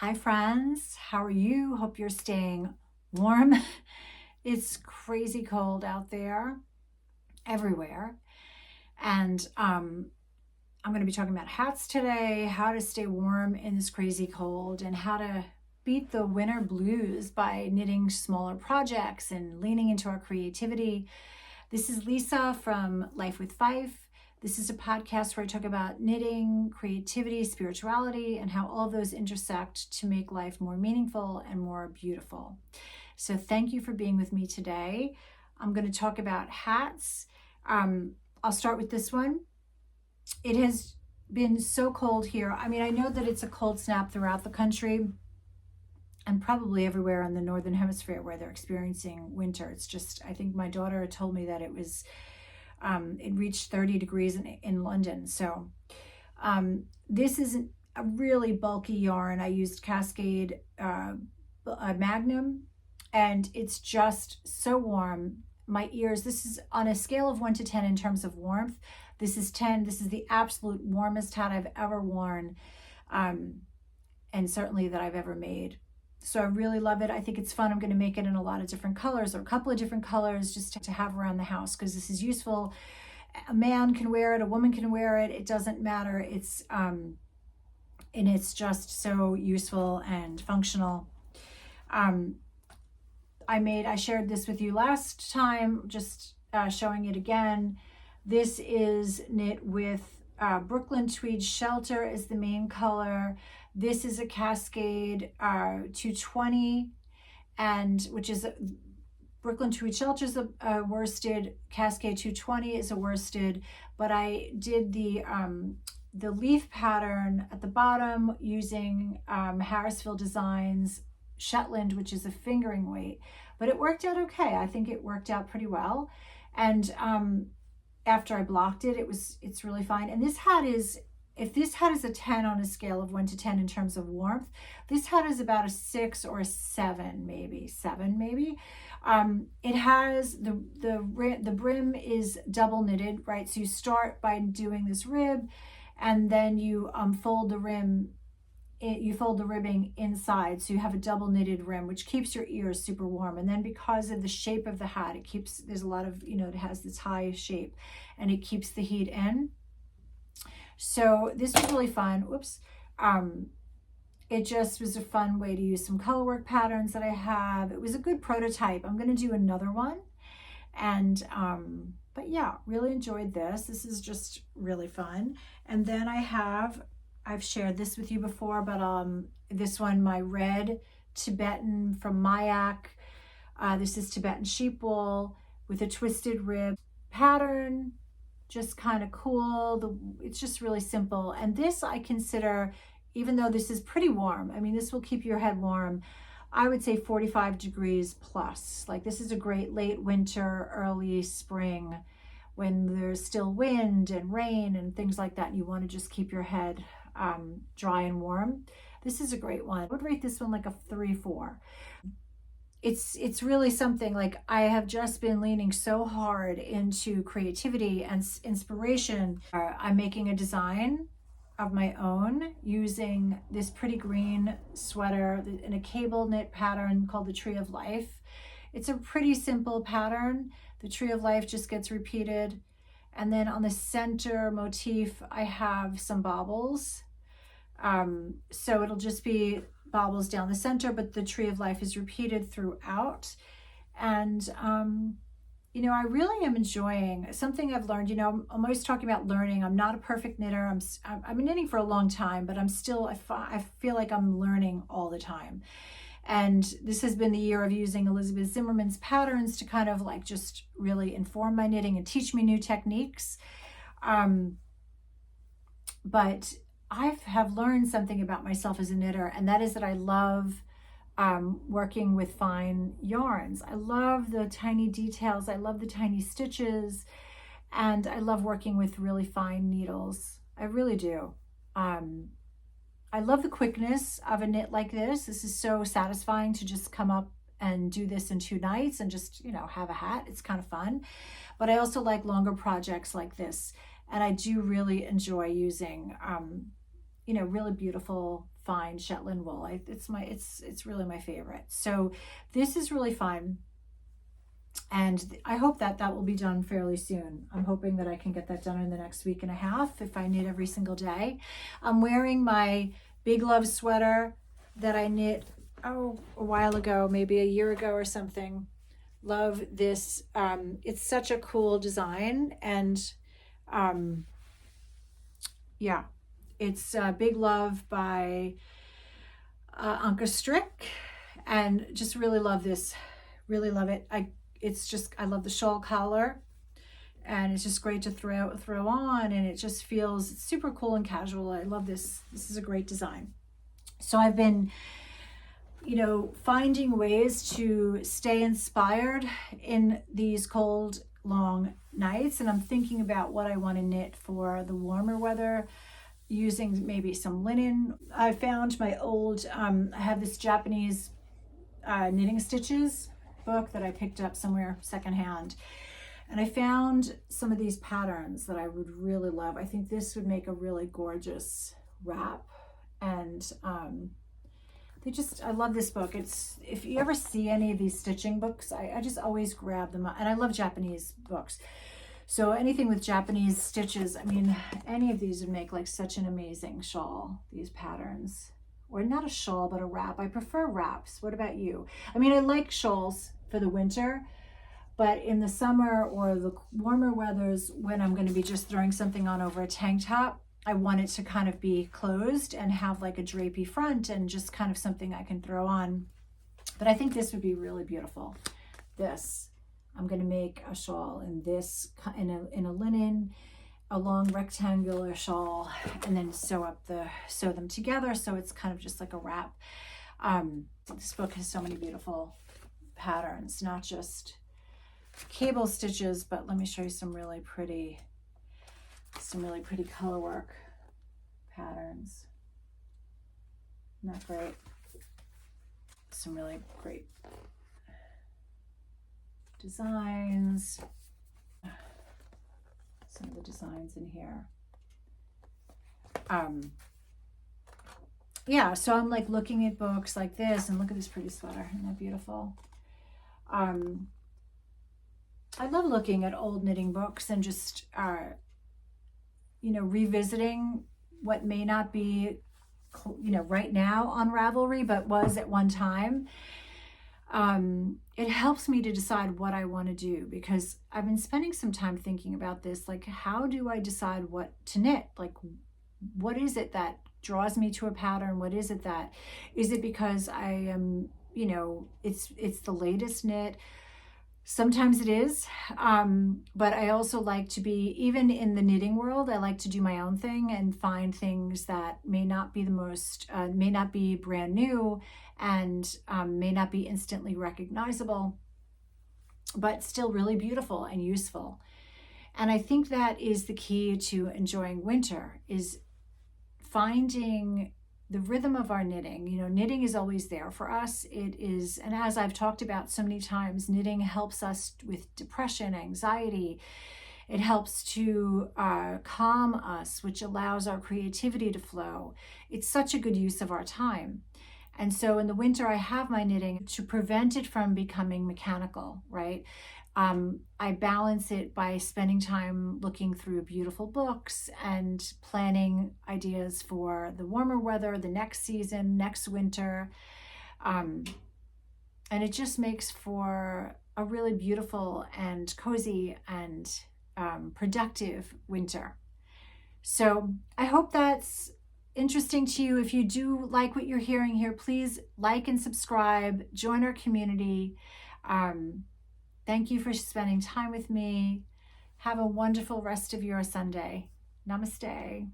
Hi, friends. How are you? Hope you're staying warm. It's crazy cold out there everywhere. And I'm going to be talking about hats today, how to stay warm in this crazy cold, and how to beat the winter blues by knitting smaller projects and leaning into our creativity. This is Lisa from Life with Fife. This is a podcast where I talk about knitting, creativity, spirituality, and how all of those intersect to make life more meaningful and more beautiful. So thank you for being with me today. I'm going to talk about hats. I'll start with this one. It has been so cold here. I mean, I know that it's a cold snap throughout the country and probably everywhere in the Northern Hemisphere where they're experiencing winter. It's just, I think my daughter told me that it reached 30 degrees in London. So this is a really bulky yarn. I used Cascade Magnum, and it's just so warm. My ears, this is on a scale of 1 to 10 in terms of warmth. This is 10. This is the absolute warmest hat I've ever worn, and certainly that I've ever made. So I really love it. I think it's fun. I'm going to make it in a lot of different colors, or a couple of different colors, just to have around the house, because this is useful. A man can wear it, a woman can wear it. It doesn't matter. And it's just so useful and functional. I shared this with you last time, just showing it again. This is knit with Brooklyn Tweed Shelter is the main color. This is a Cascade 220, and which is Brooklyn Tweed Shelter is a worsted. Cascade 220 is a worsted, but I did the leaf pattern at the bottom using Harrisville Designs Shetland, which is a fingering weight, but it worked out okay. I think it worked out pretty well. And after I blocked it, it's really fine. And this hat is, if this hat is a 10 on a scale of 1 to 10 in terms of warmth, this hat is about a 6 or a 7, maybe 7, maybe. It has the brim is double knitted, right? So you start by doing this rib, and then you fold the rim. You fold the ribbing inside, so you have a double knitted rim, which keeps your ears super warm. And then because of the shape of the hat, there's a lot of, it has this high shape, and it keeps the heat in. So this was really fun. Whoops. It just was a fun way to use some colorwork patterns that I have. It was a good prototype. I'm going to do another one. And, but yeah, really enjoyed this. This is just really fun. And then I've shared this with you before, but this one, my red Tibetan from Mayak. This is Tibetan sheep wool with a twisted rib pattern, just kind of cool. It's just really simple. And this I consider, even though this is pretty warm, I mean, this will keep your head warm, I would say 45 degrees plus. Like, this is a great late winter, early spring, when there's still wind and rain and things like that, and you want to just keep your head dry and warm. This is a great one. I would rate this one like a 3-4. It's really something. Like, I have just been leaning so hard into creativity and inspiration. I'm making a design of my own using this pretty green sweater in a cable knit pattern called the Tree of Life. It's a pretty simple pattern. The Tree of Life just gets repeated. And then on the center motif, I have some baubles. So it'll just be baubles down the center, but the Tree of Life is repeated throughout. And, I really am enjoying something I've learned. I'm always talking about learning. I'm not a perfect knitter. I've been knitting for a long time, but I feel like I'm learning all the time. And this has been the year of using Elizabeth Zimmerman's patterns to kind of like just really inform my knitting and teach me new techniques. But I have learned something about myself as a knitter, and that is that I love working with fine yarns. I love the tiny details. I love the tiny stitches, and I love working with really fine needles. I really do. I love the quickness of a knit like this. This is so satisfying to just come up and do this in 2 nights and just, have a hat. It's kind of fun. But I also like longer projects like this. And I do really enjoy using, really beautiful fine Shetland wool. It's really my favorite. So this is really fun. And I hope that will be done fairly soon. I'm hoping that I can get that done in the next week and a half if I knit every single day. I'm wearing my Big Love sweater that I knit, a while ago, maybe a year ago or something. Love this. It's such a cool design. And yeah, it's Big Love by Anka Strick. And just really love this. Really love it. I love the shawl collar, and it's just great to throw on, and it just feels super cool and casual. I love this. This is a great design. So I've been, finding ways to stay inspired in these cold, long nights, and I'm thinking about what I want to knit for the warmer weather, using maybe some linen. I found my old, I have this Japanese knitting stitches book that I picked up somewhere secondhand, and I found some of these patterns that I would really love. I think this would make a really gorgeous wrap, and I love this book. It's, if you ever see any of these stitching books, I just always grab them, and I love Japanese books. So anything with Japanese stitches, I mean, any of these would make like such an amazing shawl, these patterns. Or not a shawl, but a wrap. I prefer wraps. What about you? I mean, I like shawls for the winter, but in the summer or the warmer weathers, when I'm going to be just throwing something on over a tank top, I want it to kind of be closed and have like a drapey front and just kind of something I can throw on. But I think this would be really beautiful. This, I'm going to make a shawl in this, in a linen, a long rectangular shawl, and then sew them together so it's kind of just like a wrap. This book has so many beautiful patterns, not just cable stitches, but let me show you some really pretty color work patterns. Isn't that great? Some really great designs. Some of the designs in here. Yeah, so I'm like looking at books like this, and look at this pretty sweater. Isn't that beautiful? I love looking at old knitting books and just revisiting what may not be right now on Ravelry, but was at one time. It helps me to decide what I want to do, because I've been spending some time thinking about this, like, how do I decide what to knit? Like, what is it that draws me to a pattern? What is it that, is it because I am, it's the latest knit? Sometimes it is, but I also like to be, even in the knitting world, I like to do my own thing and find things that may not be may not be brand new, and may not be instantly recognizable, but still really beautiful and useful. And I think that is the key to enjoying winter, is finding the rhythm of our knitting. Knitting is always there for us. It is, and as I've talked about so many times, knitting helps us with depression, anxiety. It helps to calm us, which allows our creativity to flow. It's such a good use of our time. And so in the winter, I have my knitting to prevent it from becoming mechanical, right? I balance it by spending time looking through beautiful books and planning ideas for the warmer weather, the next season, next winter. And it just makes for a really beautiful and cozy and productive winter. So I hope that's interesting to you. If you do like what you're hearing here, please like and subscribe, join our community. Thank you for spending time with me. Have a wonderful rest of your Sunday. Namaste.